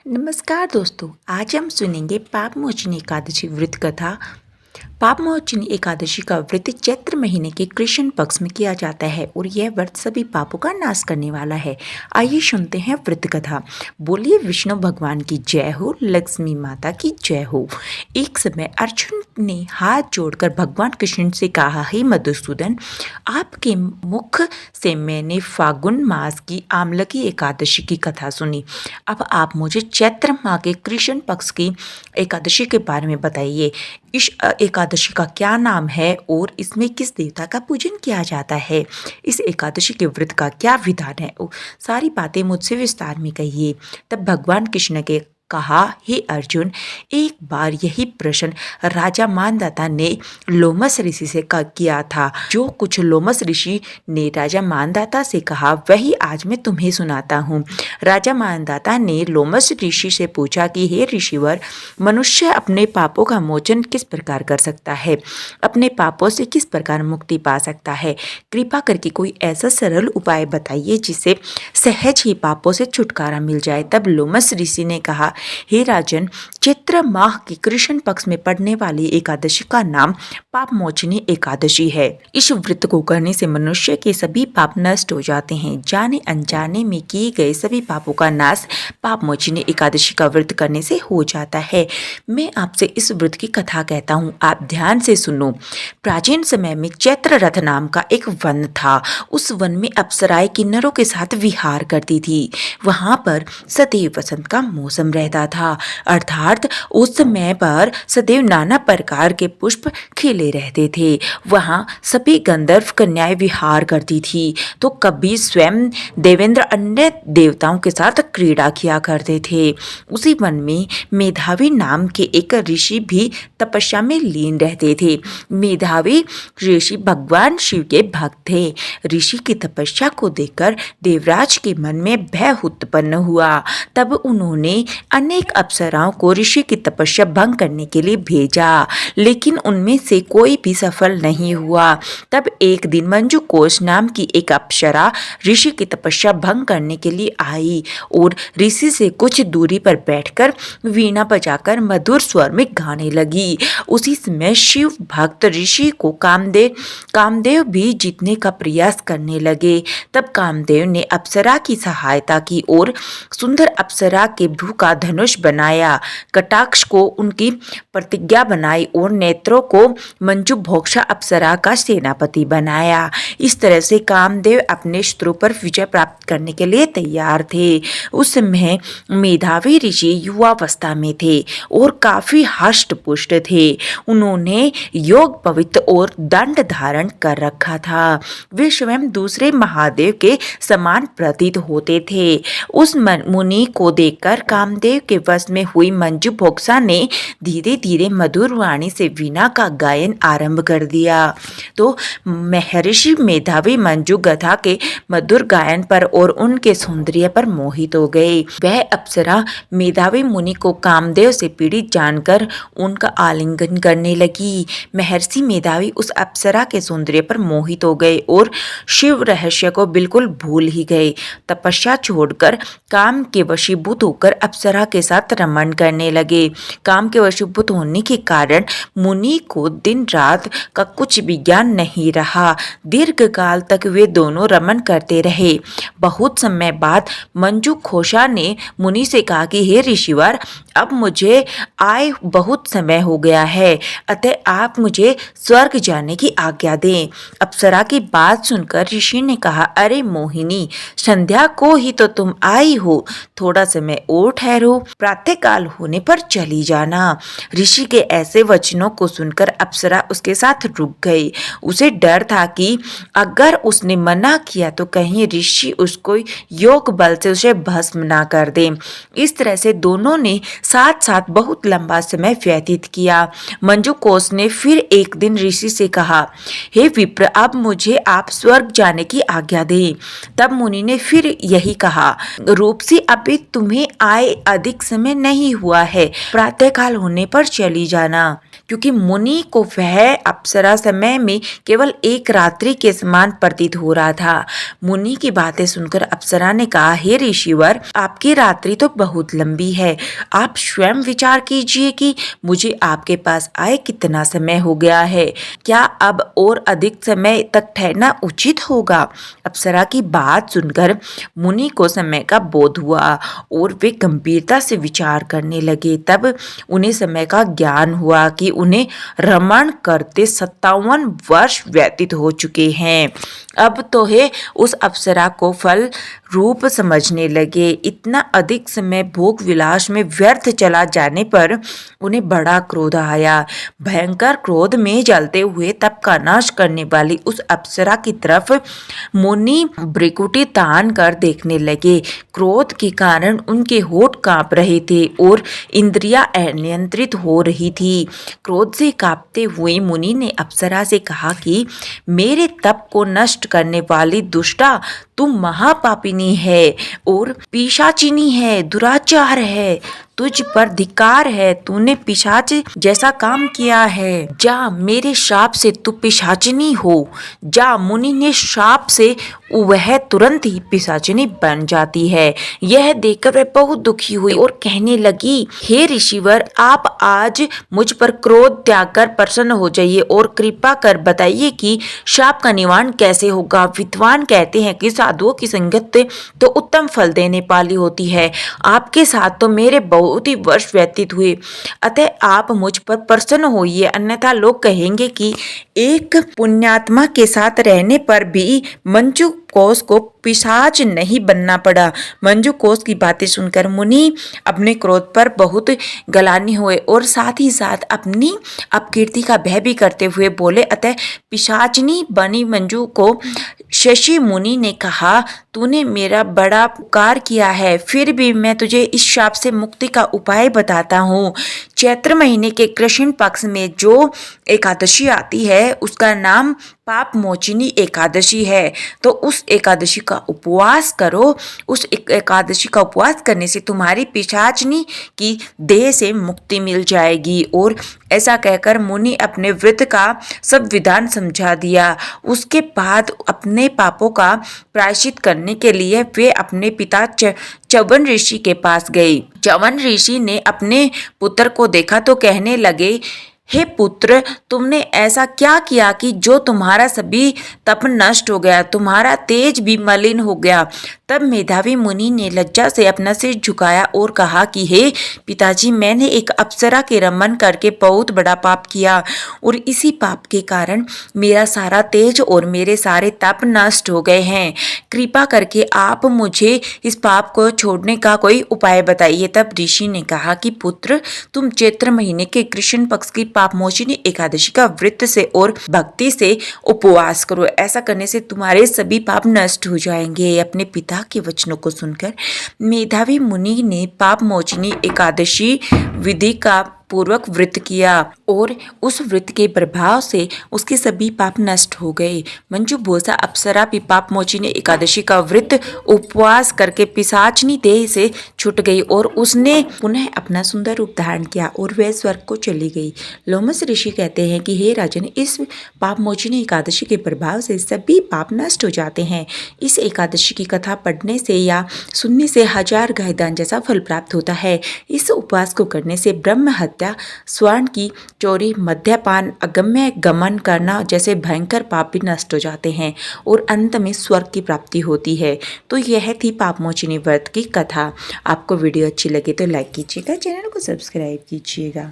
नमस्कार दोस्तों। आज हम सुनेंगे पापमोचनी एकादशी व्रत कथा। पापमोचनी एकादशी का व्रत चैत्र महीने के कृष्ण पक्ष में किया जाता है और यह व्रत सभी पापों का नाश करने वाला है। आइए सुनते हैं व्रत कथा। बोलिए विष्णु भगवान की जय हो, लक्ष्मी माता की जय हो। एक समय अर्जुन ने हाथ जोड़कर भगवान कृष्ण से कहा, हे मधुसूदन, आपके मुख से मैंने फागुन मास की आमलकी एकादशी की कथा सुनी। अब आप मुझे चैत्र माह के कृष्ण पक्ष की एकादशी के बारे में बताइए। इस एकादशी का क्या नाम है और इसमें किस देवता का पूजन किया जाता है? इस एकादशी के व्रत का क्या विधान है? सारी बातें मुझसे विस्तार में कहिए। तब भगवान कृष्ण के कहा, हे अर्जुन, एक बार यही प्रश्न राजा मानदाता ने लोमस ऋषि से किया था। जो कुछ लोमस ऋषि ने राजा मानदाता से कहा वही आज मैं तुम्हें सुनाता हूँ। राजा मानदाता ने लोमस ऋषि से पूछा कि हे ऋषिवर, मनुष्य अपने पापों का मोचन किस प्रकार कर सकता है? अपने पापों से किस प्रकार मुक्ति पा सकता है? कृपा करके कोई ऐसा सरल उपाय बताइए जिससे सहज ही पापों से छुटकारा मिल जाए। तब लोमस ऋषि ने कहा, हे राजन, चैत्र माह की कृष्ण पक्ष में पड़ने वाली एकादशी का नाम पापमोचनी एकादशी है। इस व्रत को करने से मनुष्य के सभी पाप नष्ट हो जाते हैं। जाने अनजाने में किए गए सभी पापों का नाश पापमोचनी एकादशी का व्रत करने से हो जाता है। मैं आपसे इस व्रत की कथा कहता हूँ, आप ध्यान से सुनो। प्राचीन समय में चैत्र रथ नाम का एक वन था। उस वन में अप्सराएं किन्नरों के साथ विहार करती थी। वहां पर सदैव वसंत का मौसम रहता था, अर्थात उस समय पर सदैव नाना प्रकार के पुष्प खिले रहते थे। वहां सभी गंधर्व कन्याएं विहार करती थी तो कभी स्वयं देवेंद्र अन्य देवताओं के साथ क्रीड़ा किया करते थे। उसी वन में मेधावी नाम के एक ऋषि भी तपस्या में लीन रहते थे। मेधावी ऋषि भगवान शिव के भक्त थे। ऋषि की तपस्या को देखकर देवराज के मन में भय उत्पन्न हुआ। तब उन्होंने अनेक अप्सराओं को ऋषि की तपस्या भंग करने के लिए भेजा, लेकिन उनमें से कोई भी सफल नहीं हुआ। तब एक दिन मंजू कोश नाम की एक अप्सरा ऋषि की तपस्या भंग करने के लिए आई और ऋषि से कुछ दूरी पर बैठकर वीणा बजाकर मधुर स्वर में गाने लगी। उसी समय शिव भक्त ऋषि को कामदेव भी जीतने का प्रयास करने लगे। तब कामदेव ने अप्सरा की सहायता की और सुंदर अप्सरा के भ्रू का धनुष बनाया, कटाक्ष को उनकी प्रतिज्ञा बनाई और नेत्रों को मंजू भोक्षा अप्सरा का सेनापति बनाया। इस तरह से कामदेव अपने शत्रु पर विजय प्राप्त करने के लिए तैयार थे। उस समय मेधावी ऋषि युवावस्था में थे और काफी हष्ट पुष्ट थे। उन्होंने योग पवित्र और दंड धारण कर रखा था। वे स्वयं दूसरे महादेव के समान प्रतीत होते थे। उस मुनि को देखकर कामदेव के वश में हुई मंजू भोक्सा ने धीरे धीरे मधुर वाणी से वीणा का गायन आरंभ कर दिया। तो महर्षि मेधावी मंजू गधा के मधुर गायन पर और उनके सौंदर्य पर मोहित हो गए। वह अप्सरा मेधावी मुनि को कामदेव से पीड़ित जानकर उनका आलिंगन करने लगी। महर्षि मेधावी उस अप्सरा के सौंदर्य पर मोहित हो गए और शिव रहस्य को बिल्कुल भूल ही गए। तपस्या छोड़कर काम के वशीभूत होकर अप्सरा के साथ रमण करने लगे। काम के वशीभूत होने के कारण मुनि को दिन रात का कुछ भी ज्ञान नहीं रहा। दीर्घ काल तक वे दोनों रमण करते रहे। बहुत समय बाद मंजू घोषा ने मुनि से कहा कि हे ऋषिवर, अब मुझे आए बहुत समय हो गया है, अतः आप मुझे स्वर्ग जाने की आज्ञा दें। अप्सरा की बात सुनकर ऋषि ने कहा, अरे मोहिनी, संध्या को ही तो तुम आई हो, थोड़ा समय और ठहरो, प्रातःकाल होने पर चली जाना। ऋषि के ऐसे वचनों को सुनकर अप्सरा उसके साथ रुक गई। उसे डर था कि अगर उसने मना किया तो कहीं ऋषि उसको योग बल से उसे भस्म ना कर दे। इस तरह से दोनों ने साथ साथ बहुत लंबा समय व्यतीत किया। मंजू कोश ने फिर एक दिन ऋषि से कहा, हे विप्र, अब मुझे आप स्वर्ग जाने की आज्ञा दें। तब मुनि ने फिर यही कहा, रूपसी, अभी तुम्हें आए अधिक समय नहीं हुआ है, प्रातःकाल होने पर चली जाना। क्योंकि मुनि को वह अप्सरा समय में केवल एक रात्रि के समान प्रतीत हो रहा था। मुनि की बातें सुनकर अप्सरा ने कहा, हे ऋषिवर, आपकी रात्रि तो बहुत लंबी है। आप स्वयं विचार कीजिए कि मुझे आपके पास आए कितना समय हो गया है। क्या अब और अधिक समय तक ठहरना उचित होगा? अप्सरा की बात सुनकर मुनि को समय का बोध हुआ और वे गंभीरता से विचार करने लगे। तब उन्हें समय का ज्ञान हुआ कि उन्हें रमण करते 57 वर्ष व्यतीत हो चुके हैं। अब तो हे उस अप्सरा को फल रूप समझने लगे। इतना अधिक समय भोग विलास में व्यर्थ चला जाने पर उन्हें बड़ा क्रोध आया। भयंकर क्रोध में जलते हुए तप का नाश करने वाली उस अप्सरा की तरफ मुनि भ्रिकुटी तान कर देखने लगे। क्रोध के कारण उनके होठ कांप रहे थे और इंद्रियां अनियंत्रित हो रही थी। क्रोध से कांपते हुए मुनि ने अप्सरा से कहा कि मेरे तप को नष्ट करने वाली दुष्टा, तुम महापापिनी है और पिशाचिनी है, दुराचार है, तुझ पर धिक्कार है, तूने पिशाच जैसा काम किया है। जा, मेरे श्राप से तू पिशाचिनी हो। जा। मुनि ने श्राप से वह तुरंत ही पिशाचिनी बन जाती है। यह देखकर वह बहुत दुखी हुई और कहने लगी, हे ऋषिवर, आप आज मुझ पर क्रोध त्याग कर प्रसन्न हो जाइए और कृपा कर बताइए कि श्राप का निवारण कैसे होगा। विद्वान कहते हैं कि साधुओं की संगत तो उत्तम फल देने वाली होती है। आपके साथ तो मेरे बहुत ही वर्ष व्यतीत हुए, अतः आप मुझ पर प्रसन्न होइए, अन्यथा लोग कहेंगे कि एक पुण्यात्मा के साथ रहने पर भी मंजू कोस को पिशाच नहीं बनना पड़ा। मंजू कोस की बातें सुनकर मुनि अपने क्रोध पर बहुत गलानी हुए और साथ ही साथ अपनी अपकीर्ति का भय भी करते हुए बोले, अतः पिशाचनी बनी मंजू को शशि मुनि ने कहा, तूने मेरा बड़ा उपकार किया है, फिर भी मैं तुझे इस शाप से मुक्ति का उपाय बताता हूँ। चैत्र महीने के कृष्ण पक्ष में जो एकादशी आती है उसका नाम पाप मोचिनी एकादशी है। तो उस एकादशी का उपवास करो। उस एकादशी का उपवास करने से तुम्हारी पिशाचनी की देह से मुक्ति मिल जाएगी। और ऐसा कहकर मुनि अपने व्रत का सब विधान समझा दिया। उसके बाद अपने पापों का प्रायश्चित करने के लिए वे अपने पिता च्यवन ऋषि के पास गए। च्यवन ऋषि ने अपने पुत्र को देखा तो कहने लगे, हे पुत्र, तुमने ऐसा क्या किया कि जो तुम्हारा सभी तप नष्ट हो गया, तुम्हारा तेज भी मलिन हो गया। तब मेधावी मुनि ने लज्जा से अपना सिर झुकाया और कहा कि हे पिताजी, मैंने एक अप्सरा के रमन करके बहुत बड़ा पाप किया और इसी पाप के कारण मेरा सारा तेज और मेरे सारे तप नष्ट हो गए हैं। कृपा करके आप मुझे इस पाप को छोड़ने का कोई उपाय बताइए। तब ऋषि ने कहा कि पुत्र, तुम चैत्र महीने के कृष्ण पक्ष की पाप मोचिनी एकादशी का व्रत से और भक्ति से उपवास करो। ऐसा करने से तुम्हारे सभी पाप नष्ट हो जाएंगे। अपने पिता के वचनों को सुनकर मेधावी मुनि ने पाप मोचिनी एकादशी विधि का पूर्वक व्रत किया और उस व्रत के प्रभाव से उसके सभी पाप नष्ट हो गए। मंजू बोसा अप्सरा भी पाप मोचिनी एकादशी का व्रत उपवास करके पिशाचनी देह से छूट गई और उसने पुनः अपना सुंदर रूप धारण किया और वह स्वर्ग को चली गई। लोमस ऋषि कहते हैं कि हे राजन, इस पाप मोचिनी एकादशी के प्रभाव से सभी पाप नष्ट हो जाते हैं। इस एकादशी की कथा पढ़ने से या सुनने से 1000 गायदान जैसा फल प्राप्त होता है। इस उपवास को करने से ब्रह्म हत्या, स्वर्ण की चोरी, मद्यपान, अगम्य गमन करना जैसे भयंकर पाप भी नष्ट हो जाते हैं और अंत में स्वर्ग की प्राप्ति होती है। तो यह थी पाप मोचिनी व्रत की कथा। आपको वीडियो अच्छी लगे तो लाइक कीजिएगा, चैनल को सब्सक्राइब कीजिएगा।